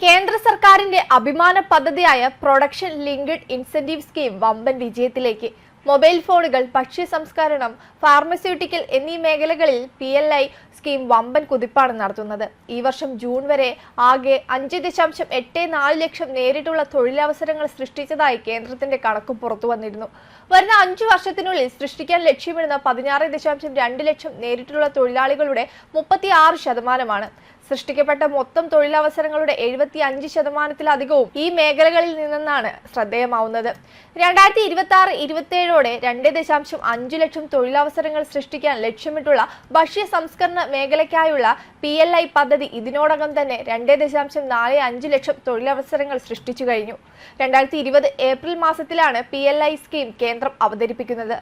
കേന്ദ്ര സർക്കാരിന്റെ അഭിമാന പദ്ധതിയായ പ്രൊഡക്ഷൻ ലിങ്ക്ഡ് ഇൻസെന്റീവ് സ്കീം വമ്പൻ വിജയത്തിലേക്ക്. മൊബൈൽ ഫോണുകൾ, ഭക്ഷ്യ സംസ്കരണം, ഫാർമസ്യൂട്ടിക്കൽ എന്നീ മേഖലകളിൽ PLI സ്കീം വമ്പൻ കുതിപ്പാണ് നടത്തുന്നത്. ഈ വർഷം ജൂൺ വരെ ആകെ 5.84 ലക്ഷം നേരിട്ടുള്ള തൊഴിലവസരങ്ങൾ സൃഷ്ടിച്ചതായി കേന്ദ്രത്തിന്റെ കണക്ക് പുറത്തു വന്നിരുന്നു. വരുന്ന 5 വർഷത്തിനുള്ളിൽ സൃഷ്ടിക്കാൻ ലക്ഷ്യമിടുന്ന 16.2 ലക്ഷം നേരിട്ടുള്ള തൊഴിലാളികളുടെ 36%. സൃഷ്ടിക്കപ്പെട്ട മൊത്തം തൊഴിലവസരങ്ങളുടെ 75%-ലധികവും ഈ മേഖലകളിൽ നിന്നാണ് ശ്രദ്ധേയമാവുന്നത്. 2026-27 2.5 ലക്ഷം തൊഴിലവസരങ്ങൾ സൃഷ്ടിക്കാൻ ലക്ഷ്യമിട്ടുള്ള ഭക്ഷ്യ സംസ്കരണ മേഖലയ്ക്കായുള്ള PLI പദ്ധതി ഇതിനോടകം തന്നെ 2.45 ലക്ഷം തൊഴിലവസരങ്ങൾ സൃഷ്ടിച്ചു കഴിഞ്ഞു. 2020 ഏപ്രിൽ മാസത്തിലാണ് PLI സ്കീം കേന്ദ്രം അവതരിപ്പിക്കുന്നത്.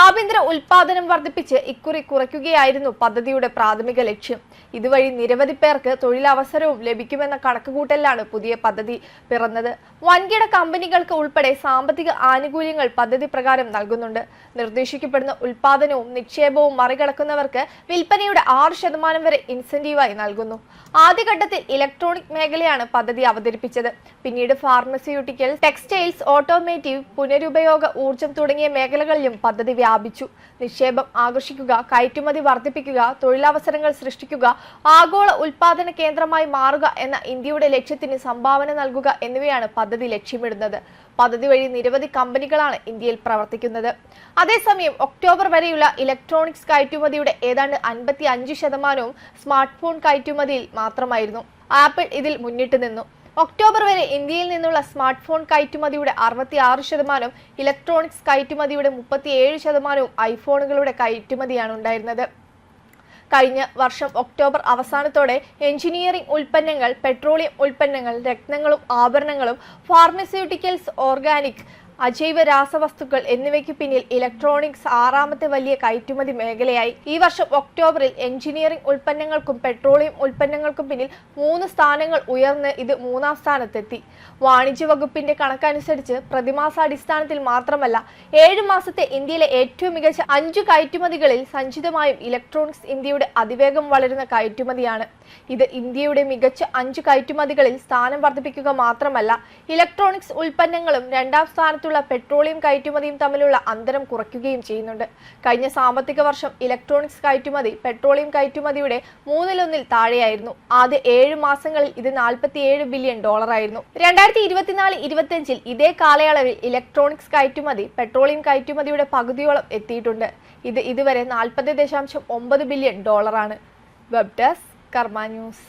ആഭ്യന്തര ഉൽപാദനം വർദ്ധിപ്പിച്ച് ഇക്കുറി കുറയ്ക്കുകയായിരുന്നു പദ്ധതിയുടെ പ്രാഥമിക ലക്ഷ്യം. ഇതുവഴി നിരവധി പേർക്ക് തൊഴിലവസരവും ലഭിക്കുമെന്ന കണക്കുകൂട്ടലിലാണ് പുതിയ പദ്ധതി പിറന്നത്. വൻകിട കമ്പനികൾക്ക് ഉൾപ്പെടെ സാമ്പത്തിക ആനുകൂല്യങ്ങൾ പദ്ധതി പ്രകാരം നൽകുന്നുണ്ട്. നിർദ്ദേശിക്കപ്പെടുന്ന ഉൽപാദനവും നിക്ഷേപവും മറികടക്കുന്നവർക്ക് വിൽപ്പനയുടെ 6% വരെ ഇൻസെന്റീവായി നൽകുന്നു. ആദ്യഘട്ടത്തിൽ ഇലക്ട്രോണിക് മേഖലയാണ് പദ്ധതി അവതരിപ്പിച്ചത്. പിന്നീട് ഫാർമസ്യൂട്ടിക്കൽ, ടെക്സ്റ്റൈൽസ്, ഓട്ടോമേറ്റീവ്, പുനരുപയോഗ ഊർജ്ജം തുടങ്ങിയ മേഖലകളിലും പദ്ധതി വ്യാപിച്ചു. നിക്ഷേപം ആകർഷിക്കുക, കയറ്റുമതി വർദ്ധിപ്പിക്കുക, തൊഴിലവസരങ്ങൾ സൃഷ്ടിക്കുക, ആഗോള ഉൽപാദന കേന്ദ്രമായി മാറുക എന്ന ഇന്ത്യയുടെ ലക്ഷ്യത്തിന് സംഭാവന നൽകുക എന്നിവയാണ് പദ്ധതി ലക്ഷ്യമിടുന്നത്. പദ്ധതി വഴി നിരവധി കമ്പനികളാണ് ഇന്ത്യയിൽ പ്രവർത്തിക്കുന്നത്. അതേസമയം ഒക്ടോബർ വരെയുള്ള ഇലക്ട്രോണിക്സ് കയറ്റുമതിയുടെ ഏതാണ്ട് 55% സ്മാർട്ട് ഫോൺ കയറ്റുമതിയിൽ മാത്രമായിരുന്നു. ആപ്പിൾ ഇതിൽ മുന്നിട്ട് നിന്നു. ഒക്ടോബർ വരെ ഇന്ത്യയിൽ നിന്നുള്ള സ്മാർട്ട് ഫോൺ കയറ്റുമതിയുടെ 66%, ഇലക്ട്രോണിക്സ് കയറ്റുമതിയുടെ 37%, ഐഫോണുകളുടെ കയറ്റുമതിയാണ് ഉണ്ടായിരുന്നത്. കഴിഞ്ഞ വർഷം ഒക്ടോബർ അവസാനത്തോടെ എഞ്ചിനീയറിംഗ് ഉൽപ്പന്നങ്ങൾ, പെട്രോളിയം ഉൽപ്പന്നങ്ങൾ, രത്നങ്ങളും ആഭരണങ്ങളും, ഫാർമസ്യൂട്ടിക്കൽസ്, ഓർഗാനിക്, അജൈവ രാസവസ്തുക്കൾ എന്നിവയ്ക്ക് പിന്നിൽ ഇലക്ട്രോണിക്സ് 6ാമത്തെ വലിയ കയറ്റുമതി മേഖലയായി. ഈ വർഷം ഒക്ടോബറിൽ എഞ്ചിനീയറിംഗ് ഉൽപ്പന്നങ്ങൾക്കും പെട്രോളിയം ഉൽപ്പന്നങ്ങൾക്കും പിന്നിൽ 3 സ്ഥാനങ്ങൾ ഉയർന്ന് ഇത് 3ാം സ്ഥാനത്തെത്തി. വാണിജ്യ വകുപ്പിന്റെ കണക്കനുസരിച്ച് പ്രതിമാസാടിസ്ഥാനത്തിൽ മാത്രമല്ല 7 മാസത്തെ ഇന്ത്യയിലെ ഏറ്റവും മികച്ച 5 കയറ്റുമതികളിൽ സഞ്ചിതമായും ഇലക്ട്രോണിക്സ് ഇന്ത്യയുടെ അതിവേഗം വളരുന്ന കയറ്റുമതിയാണ്. ഇത് ഇന്ത്യയുടെ മികച്ച 5 കയറ്റുമതികളിൽ സ്ഥാനം വർദ്ധിപ്പിക്കുക മാത്രമല്ല, ഇലക്ട്രോണിക്സ് ഉൽപ്പന്നങ്ങളും 2ാം സ്ഥാനത്തുള്ള പെട്രോളിയം കയറ്റുമതിയും തമ്മിലുള്ള അന്തരം കുറയ്ക്കുകയും ചെയ്യുന്നുണ്ട്. കഴിഞ്ഞ സാമ്പത്തിക വർഷം ഇലക്ട്രോണിക്സ് കയറ്റുമതി പെട്രോളിയം കയറ്റുമതിയുടെ 1/3 താഴെയായിരുന്നു. ആദ്യ 7 മാസങ്ങളിൽ ഇത് $47 ബില്യൺ ആയിരുന്നു. 2024-25 ഇതേ കാലയളവിൽ ഇലക്ട്രോണിക്സ് കയറ്റുമതി പെട്രോളിയം കയറ്റുമതിയുടെ പകുതിയോളം എത്തിയിട്ടുണ്ട്. ഇത് ഇതുവരെ $40.9 ബില്യൺ ആണ്. വെബ് ഡെസ്ക് കർമ്മ ന്യൂസ്.